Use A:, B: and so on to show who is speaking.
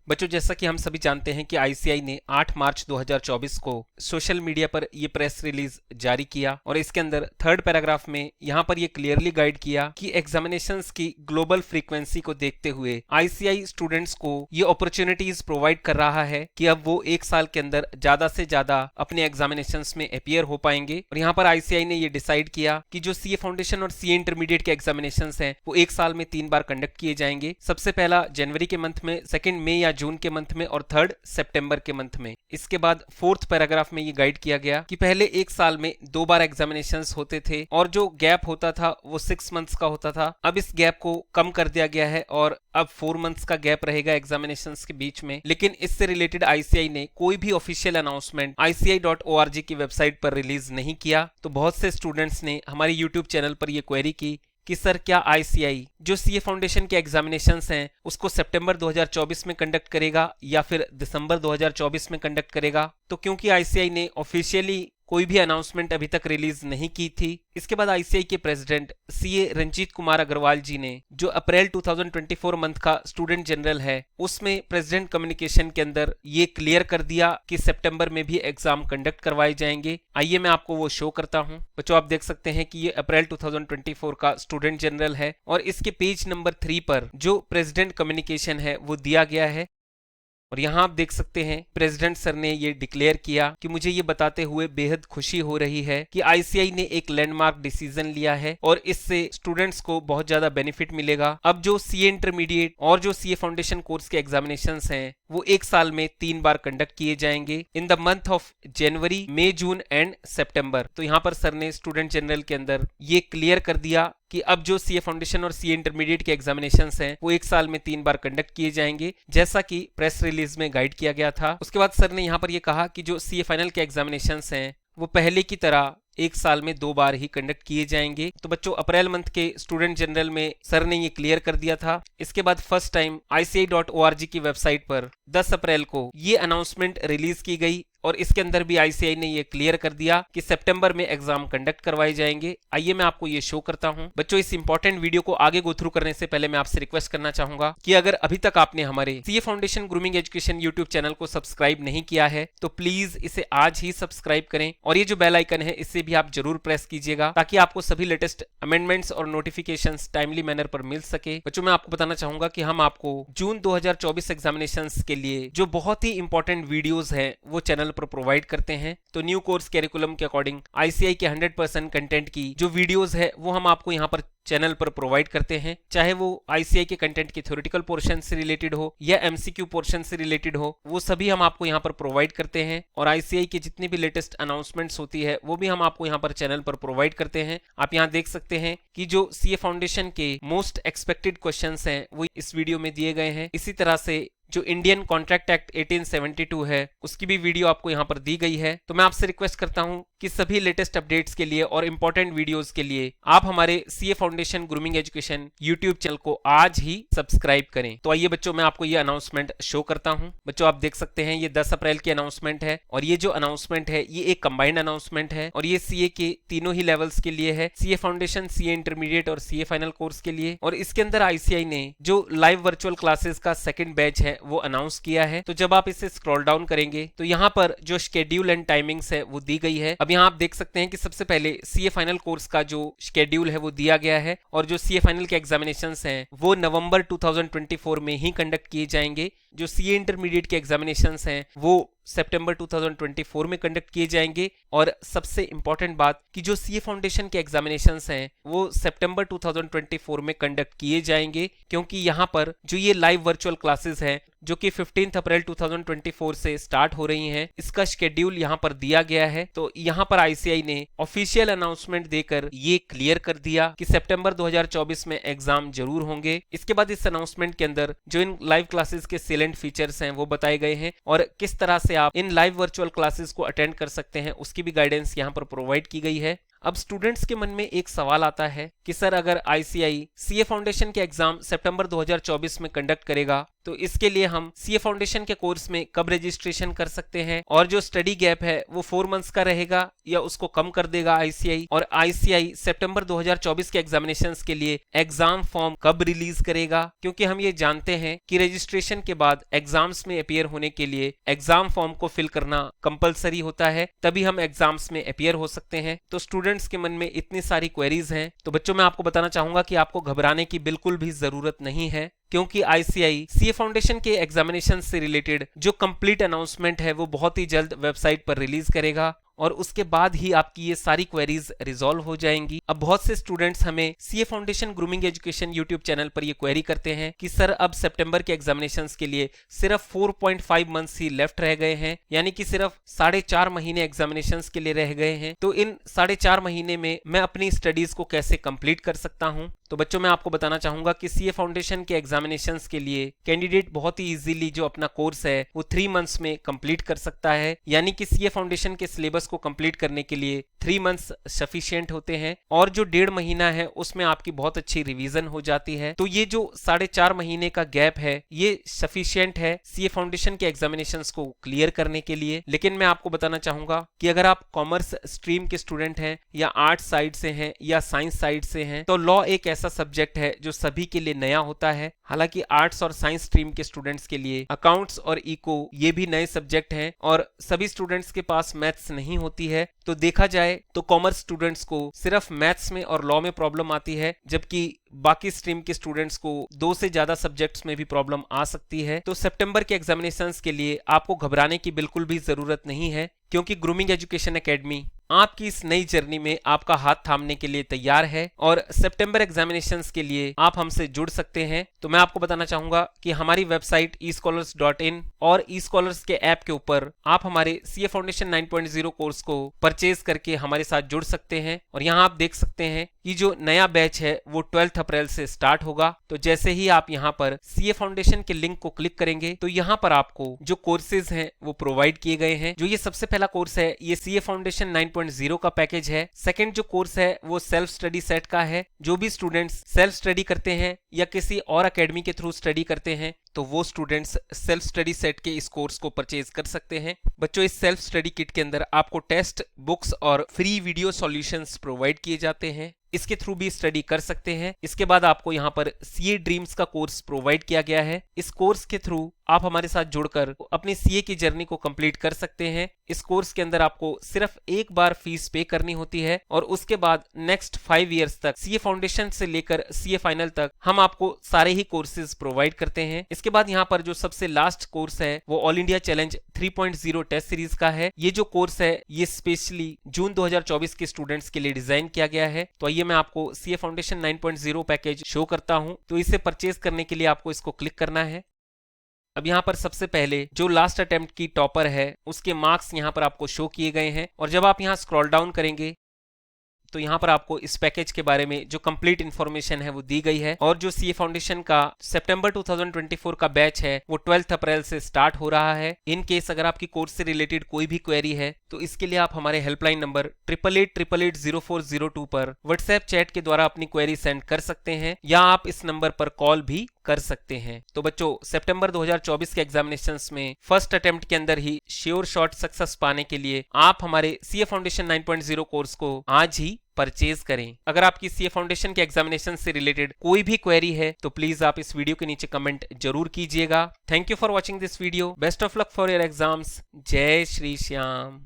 A: बच्चों, जैसा कि हम सभी जानते हैं कि आईसीआई ने 8 मार्च 2024 को सोशल मीडिया पर ये प्रेस रिलीज जारी किया और इसके अंदर थर्ड पैराग्राफ में यहाँ पर ये क्लियरली गाइड किया कि एग्जामिनेशंस की ग्लोबल फ्रीक्वेंसी को देखते हुए आईसीआई स्टूडेंट्स को ये अपॉर्चुनिटीज प्रोवाइड कर रहा है कि अब वो एक साल के अंदर ज्यादा से ज्यादा अपने एग्जामिनेशंस में अपीयर हो पाएंगे। और यहाँ पर आईसीआई ने ये डिसाइड किया कि जो सीए फाउंडेशन और सीए इंटरमीडिएट के एग्जामिनेशंस हैं वो एक साल में 3 बार कंडक्ट किए जाएंगे। सबसे पहला जनवरी के मंथ में, सेकंड मई या जून के मंथ में और थर्ड सितंबर के मंथ में। इसके बाद फोर्थ पैराग्राफ में ये गाइड किया गया कि पहले एक साल में 2 बार एग्जामिनेशंस होते थे और जो गैप होता था वो 6 मंथ्स का होता था। अब इस गैप को कम कर दिया गया है और अब 4 मंथ्स का गैप रहेगा एग्जामिनेशंस के बीच में। लेकिन इससे रिलेटेड आईसीआई ने कोई भी ऑफिशियल अनाउंसमेंट ICI.org की वेबसाइट पर रिलीज नहीं किया। तो बहुत से स्टूडेंट्स ने हमारे यूट्यूब चैनल पर यह क्वेरी की कि सर क्या आईसीआई जो सीए फाउंडेशन के एग्जामिनेशंस हैं उसको सितंबर 2024 में कंडक्ट करेगा या फिर दिसंबर 2024 में कंडक्ट करेगा। तो क्योंकि आईसीआई ने ऑफिशियली कोई भी अनाउंसमेंट अभी तक रिलीज नहीं की थी, इसके बाद आईसीआई के प्रेसिडेंट सीए रंजीत कुमार अग्रवाल जी ने जो अप्रैल 2024 मंथ का स्टूडेंट जनरल है उसमें प्रेसिडेंट कम्युनिकेशन के अंदर ये क्लियर कर दिया कि सितंबर में भी एग्जाम कंडक्ट करवाए जाएंगे। आइए मैं आपको वो शो करता हूं। बच्चों, आप देख सकते हैं कि ये अप्रैल 2024 का स्टूडेंट जनरल है और इसके पेज नंबर 3 पर जो प्रेसिडेंट कम्युनिकेशन है वो दिया गया है। और यहाँ आप देख सकते हैं प्रेसिडेंट सर ने ये डिक्लेयर किया कि मुझे ये बताते हुए बेहद खुशी हो रही है कि आईसीआई ने एक लैंडमार्क डिसीजन लिया है और इससे स्टूडेंट्स को बहुत ज्यादा बेनिफिट मिलेगा। अब जो सीए इंटरमीडिएट और जो सीए फाउंडेशन कोर्स के एग्जामिनेशंस हैं वो एक साल में 3 बार कंडक्ट किए जाएंगे in the month of January, May, June and September. तो यहाँ पर सर ने स्टूडेंट जनरल के अंदर ये क्लियर कर दिया कि अब जो सीए फाउंडेशन और सीए इंटरमीडिएट के एग्जामिनेशंस हैं वो एक साल में 3 बार कंडक्ट किए जाएंगे, जैसा कि प्रेस रिलीज में गाइड किया गया था। उसके बाद सर ने यहाँ पर ये कहा कि जो सीए फाइनल के एग्जामिनेशंस हैं वो पहले की तरह एक साल में 2 बार ही कंडक्ट किए जाएंगे। तो बच्चों, अप्रैल मंथ के स्टूडेंट जनरल में सर ने ये क्लियर कर दिया था। इसके बाद फर्स्ट टाइम ICI.org की वेबसाइट पर 10 अप्रैल को ये अनाउंसमेंट रिलीज की गई और इसके अंदर भी आईसीआई ने ये क्लियर कर दिया कि सितंबर में एग्जाम कंडक्ट करवाए जाएंगे। आइए मैं आपको ये शो करता हूं। बच्चों, इस इंपॉर्टेंट वीडियो को आगे गो थ्रू करने से पहले मैं आपसे रिक्वेस्ट करना चाहूंगा कि अगर अभी तक आपने हमारे CA foundation grooming education YouTube channel को सब्सक्राइब नहीं किया है तो प्लीज इसे आज ही सब्सक्राइब करें और ये जो बेल आइकन है इसे भी आप जरूर प्रेस कीजिएगा ताकि आपको सभी लेटेस्ट अमेंडमेंट्स और नोटिफिकेशंस टाइमली मैनर पर मिल सके। बच्चों, मैं आपको बताना चाहूंगा कि हम आपको जून 2024 एग्जामिनेशंस के लिए जो बहुत ही इंपॉर्टेंट वीडियोस हैं वो चैनल पर प्रोवाइड करते हैं। तो न्यू कोर्स कैरिकुलम के अकॉर्डिंग आईसीआई के 100% कंटेंट की जो वीडियोस है वो हम आपको यहाँ पर चैनल पर प्रोवाइड करते हैं, चाहे वो आईसीआई के कंटेंट के थ्योरेटिकल पोर्शन से रिलेटेड हो या एमसीक्यू पोर्शन से रिलेटेड हो, वो सभी हम आपको यहाँ पर प्रोवाइड करते हैं। और आईसीआई की जितनी भी लेटेस्ट अनाउंसमेंट्स होती है वो भी हम आपको यहाँ पर चैनल पर प्रोवाइड करते हैं। आप यहाँ देख सकते हैं कि जो सीए फाउंडेशन के मोस्ट एक्सपेक्टेड क्वेश्चंस हैं वो इस वीडियो में दिए गए हैं। इसी तरह से जो इंडियन कॉन्ट्रैक्ट एक्ट 1872 है उसकी भी वीडियो आपको यहाँ पर दी गई है। तो मैं आपसे रिक्वेस्ट करता हूँ कि सभी लेटेस्ट अपडेट्स के लिए और इंपॉर्टेंट वीडियोस के लिए आप हमारे CA foundation grooming education YouTube channel को आज ही सब्सक्राइब करें। तो आइए बच्चों, मैं आपको ये अनाउंसमेंट शो करता हूँ। बच्चों, आप देख सकते हैं ये 10 अप्रैल की अनाउंसमेंट है और ये जो अनाउंसमेंट है ये एक कंबाइंड अनाउंसमेंट है और ये सीए के तीनों ही लेवल्स के लिए है, सीए फाउंडेशन, सीए इंटरमीडिएट और सीए फाइनल कोर्स के लिए। और इसके अंदर आईसीआई ने जो लाइव वर्चुअल क्लासेस का सेकंड बैच है वो अनाउंस किया है। तो जब आप इसे स्क्रॉल डाउन करेंगे तो यहाँ पर जो शेड्यूल एंड टाइमिंग्स है वो दी गई है। अब यहाँ आप देख सकते हैं कि सबसे पहले सीए फाइनल कोर्स का जो शेड्यूल है वो दिया गया है और जो सीए फाइनल के एग्जामिनेशंस हैं वो नवंबर 2024 में ही कंडक्ट किए जाएंगे। जो सीए इंटरमीडिएट के एग्जामिनेशंस हैं वो सितंबर 2024 में कंडक्ट किए जाएंगे। और सबसे इंपॉर्टेंट बात कि जो सीए फाउंडेशन के एग्जामिनेशंस हैं वो सितंबर 2024 में कंडक्ट किए जाएंगे, क्योंकि यहाँ पर जो ये लाइव वर्चुअल क्लासेस हैं जो कि 15 अप्रैल 2024 से स्टार्ट हो रही हैं, इसका शेड्यूल यहाँ पर दिया गया है। तो यहाँ पर आईसीआई ने ऑफिशियल अनाउंसमेंट देकर ये क्लियर कर दिया कि सितंबर 2024 में एग्जाम जरूर होंगे। इसके बाद इस अनाउंसमेंट के अंदर जो इन लाइव क्लासेस के सेलेंट फीचर्स हैं वो बताए गए हैं और किस तरह से आप इन लाइव वर्चुअल क्लासेस को अटेंड कर सकते हैं उसकी भी गाइडेंस यहाँ पर प्रोवाइड की गई है। अब स्टूडेंट्स के मन में एक सवाल आता है कि सर अगर आईसीआई सीए फाउंडेशन के एग्जाम सितंबर 2024 में कंडक्ट करेगा तो इसके लिए हम सीए फाउंडेशन के कोर्स में कब रजिस्ट्रेशन कर सकते हैं, और जो स्टडी गैप है वो 4 मंथ्स का रहेगा या उसको कम कर देगा आईसीआई, और आईसीआई सितंबर 2024 के एग्जामिनेशंस के लिए एग्जाम फॉर्म कब रिलीज करेगा, क्योंकि हम ये जानते हैं कि रजिस्ट्रेशन के बाद एग्जाम्स में अपीयर होने के लिए एग्जाम फॉर्म को फिल करना कंपलसरी होता है, तभी हम एग्जाम्स में अपीयर हो सकते हैं। तो स्टूडेंट्स के मन में इतनी सारी क्वेरीज हैं, तो बच्चों मैं आपको बताना चाहूंगा कि आपको घबराने की बिल्कुल भी जरूरत नहीं है, क्योंकि आईसीआई सीए फाउंडेशन के एग्जामिनेशन से रिलेटेड जो कंप्लीट अनाउंसमेंट है वो बहुत ही जल्द वेबसाइट पर रिलीज करेगा, और उसके बाद ही आपकी ये सारी क्वेरीज रिजॉल्व हो जाएंगी। अब बहुत से स्टूडेंट्स हमें CA foundation grooming education YouTube channel पर ये क्वेरी करते हैं कि सर अब सितंबर के एग्जामिनेशंस के लिए सिर्फ 4.5 मंथ्स ही लेफ्ट रह गए हैं, यानी कि सिर्फ 4.5 महीने एग्जामिनेशंस के लिए रह गए हैं, तो इन 4.5 महीने में मैं अपनी स्टडीज को कैसे कंप्लीट कर सकता हूं। तो बच्चों मैं आपको बताना चाहूंगा कि सीए फाउंडेशन के एग्जामिनेशंस के लिए कैंडिडेट बहुत ही इजीली जो अपना कोर्स है वो 3 मंथ्स में कंप्लीट कर सकता है, यानी कि सीए फाउंडेशन के सिलेबस को कंप्लीट करने के लिए 3 मंथ्स सफिशिएंट होते हैं, और जो 1.5 महीना है उसमें आपकी बहुत अच्छी रिवीजन हो जाती है। तो ये जो 4.5 महीने का गैप है ये सफिशिएंट है सीए फाउंडेशन के एग्जामिनेशंस को क्लियर करने के लिए। लेकिन मैं आपको बताना चाहूंगा कि अगर आप कॉमर्स स्ट्रीम के स्टूडेंट हैं या आर्ट साइड से हैं या साइंस साइड से हैं, तो लॉ एक ऐसा सब्जेक्ट है जो सभी के लिए नया होता है। हालांकि आर्ट्स और साइंस स्ट्रीम के स्टूडेंट्स के लिए अकाउंट्स और इको ये भी नए सब्जेक्ट हैं, और सभी स्टूडेंट्स के पास मैथ्स नहीं होती है। तो देखा जाए तो कॉमर्स स्टूडेंट्स को सिर्फ मैथ्स में और लॉ में प्रॉब्लम आती है, जबकि बाकी स्ट्रीम के स्टूडेंट्स को 2 से ज्यादा सब्जेक्ट्स में भी प्रॉब्लम आ सकती है। तो सितंबर के एग्जामिनेशंस के लिए आपको घबराने की बिल्कुल भी जरूरत नहीं है, क्योंकि ग्रूमिंग एजुकेशन एकेडमी आपकी इस नई जर्नी में आपका हाथ थामने के लिए तैयार है, और सितंबर एग्जामिनेशंस के लिए आप हमसे जुड़ सकते हैं। तो मैं आपको बताना चाहूंगा कि हमारी वेबसाइट escholars.in और escholars के ऐप के ऊपर आप हमारे सीए फाउंडेशन 9.0 कोर्स को परचेज करके हमारे साथ जुड़ सकते हैं, और यहाँ आप देख सकते हैं कि जो नया बैच है वो 12 अप्रैल से स्टार्ट होगा। तो जैसे ही आप यहाँ पर सीए फाउंडेशन के लिंक को क्लिक करेंगे तो यहाँ पर आपको जो कोर्सेज हैं वो प्रोवाइड किए गए हैं। जो ये सबसे पहला कोर्स है ये सीए फाउंडेशन 9.0 का पैकेज है। सेकंड जो कोर्स है वो सेल्फ स्टडी सेट का है। जो भी स्टूडेंट्स सेल्फ स्टडी करते हैं या किसी और एकेडमी के थ्रू स्टडी करते हैं तो वो स्टूडेंट्स सेल्फ स्टडी सेट के इस कोर्स को परचेज कर सकते हैं। बच्चों इस सेल्फ स्टडी किट के अंदर आपको टेस्ट बुक्स और फ्री वीडियो सॉल्यूशंस प्रोवाइड किए जाते हैं, इसके थ्रू भी स्टडी कर सकते हैं। इसके बाद आपको यहाँ पर सीए ड्रीम्स का कोर्स प्रोवाइड किया गया है। इस कोर्स के थ्रू आप हमारे साथ जुड़कर अपनी सीए की जर्नी को कंप्लीट कर सकते हैं। इस कोर्स के अंदर आपको सिर्फ एक बार फीस पे करनी होती है, और उसके बाद नेक्स्ट 5 इयर्स तक सीए फाउंडेशन से लेकर सीए फाइनल तक हम आपको सारे ही कोर्सेज प्रोवाइड करते हैं। इसके बाद यहाँ पर जो सबसे लास्ट कोर्स है वो all India challenge 3.0 test series का है। ये जो कोर्स है ये स्पेशली जून 2024 के स्टूडेंट्स के लिए डिजाइन किया गया है। तो आइए मैं आपको सीए फाउंडेशन 9.0 पैकेज शो करता हूं। तो इसे परचेज करने के लिए आपको इसको क्लिक करना है। अब यहाँ पर सबसे पहले जो लास्ट अटेम्प्ट की टॉपर है उसके मार्क्स यहाँ पर आपको शो किए गए हैं, और जब आप यहाँ स्क्रॉल डाउन करेंगे तो यहाँ पर आपको इस पैकेज के बारे में जो कंप्लीट इन्फॉर्मेशन है वो दी गई है। और जो सीए फाउंडेशन का सितंबर 2024 का बैच है वो 12 अप्रैल से स्टार्ट हो रहा है। इन केस अगर आपकी कोर्स से रिलेटेड कोई भी क्वेरी है तो इसके लिए आप हमारे हेल्पलाइन नंबर 8888880402 पर व्हाट्सएप चैट के द्वारा अपनी क्वेरी सेंड कर सकते हैं, या आप इस नंबर पर कॉल भी कर सकते हैं। तो बच्चों सितंबर 2024 के एग्जामिनेशंस में फर्स्ट अटेम्प्ट के अंदर ही श्योर शॉट सक्सेस पाने के लिए आप हमारे सीए फाउंडेशन 9.0 कोर्स को आज ही परचेज करें। अगर आपकी सीए फाउंडेशन के एग्जामिनेशन से रिलेटेड कोई भी क्वेरी है तो प्लीज आप इस वीडियो के नीचे कमेंट जरूर कीजिएगा। Thank you for watching this video. Best of luck for your exams. जय श्री श्याम।